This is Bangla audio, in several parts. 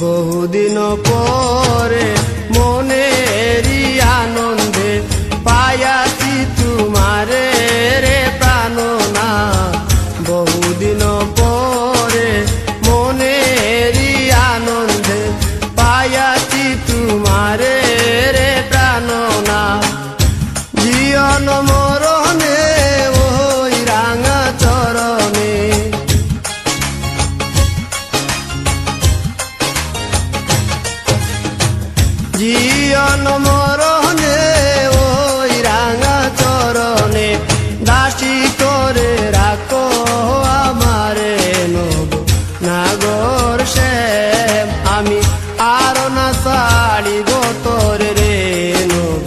বহুদিন পরে মনেরই আনন্দে পায়াছি তোমারে রে প্রাণনা। বহুদিন পরে মনেরই আনন্দে পায়াছি তোমারে রে প্রাণনা। জীবন মরণে ওই রাঙা চরণে, জীবন মরণে ওই রাঙা চরণে দাসী করে রাখো আমারে নব নাগর শ্যাম। আমি আর না ছাড়িব তোরে রে নব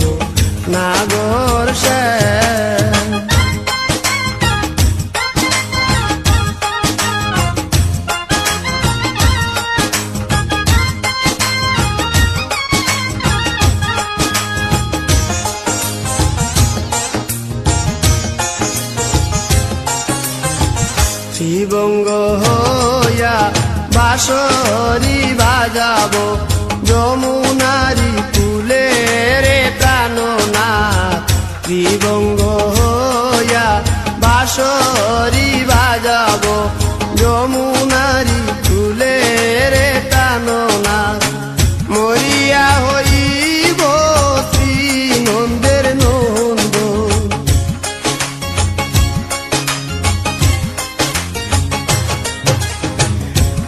নাগর শ্যাম। শ্রীবঙ্গ হইয়া বাঁশরি বাজাবো যমুনারি কুলে রে প্রাণনা। শ্রীবঙ্গ হইয়া বাঁশরি বাজাবো যমুনারি কুলে রে প্রাণনা। মরিয়া হইব শ্রী নন্দের নন্দ,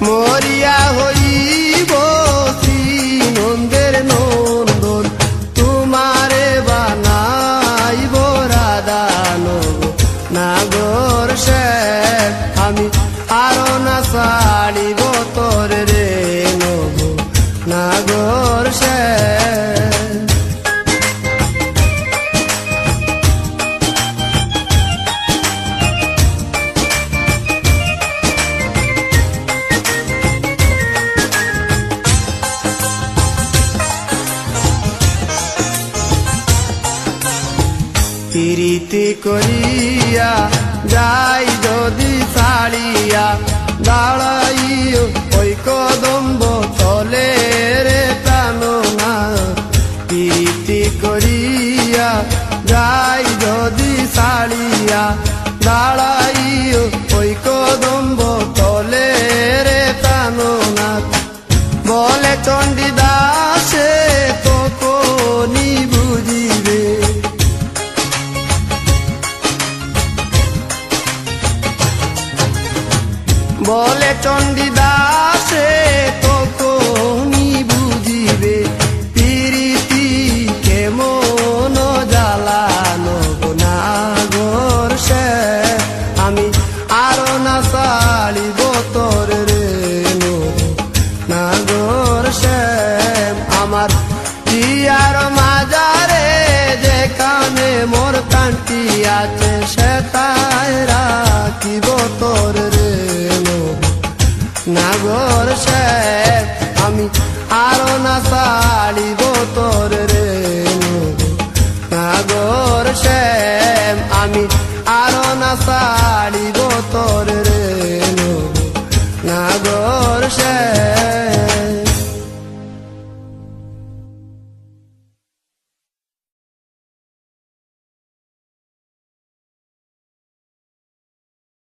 মরিয়া হইব শ্রী নন্দের নন্দন। তোমারে বানাইব রাধা নব নাগর শ্যাম। আমি আর না ছাড়িব তোরে রে নব নাগর শ্যাম। প্রীতি করিয়া যাই যদি ছাড়িয়া দাঁড়াইও ওই কদম্ব তলে রে প্রাণনা। প্রীতি করিয়া যাই যদি ছাড়িয়া দাঁড়াইও ওই কদম্ব তলে রে প্রাণনা। বলে চণ্ডীদাসে তখনই বুঝিবে, বলে চণ্ডীদাসে তখনই বুঝিবে প্রীতি কেমন জ্বালানব নাগর শ্যাম। আমি আর না ছাড়িব তোরে রে নব নাগর শ্যাম। আমার পিয়ার মাজারে যেখানে মোর কান্তি আছে সেটাই রাখিব তোরে রে নব নাগর শ্যাম।